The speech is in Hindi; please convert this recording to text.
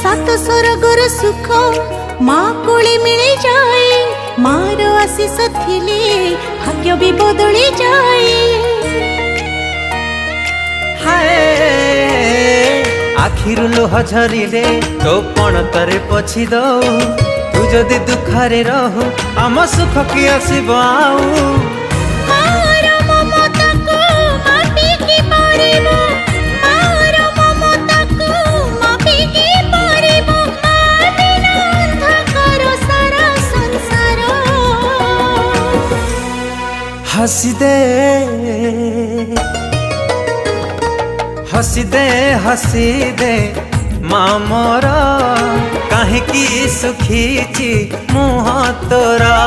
सात स्वर्गर सुख माँ कोले मिले जाए मार आशीष थिले भाग्य भी बदली जाए। हाय आखिरु लुह झरिले तो पण तरे पछी दऊ तू जदि दुखरे रहू आम सुख की आसीब आऊ। हसी दे हसी दे हसी दे माँ मोर कहीं सुखी मुँह तोरा।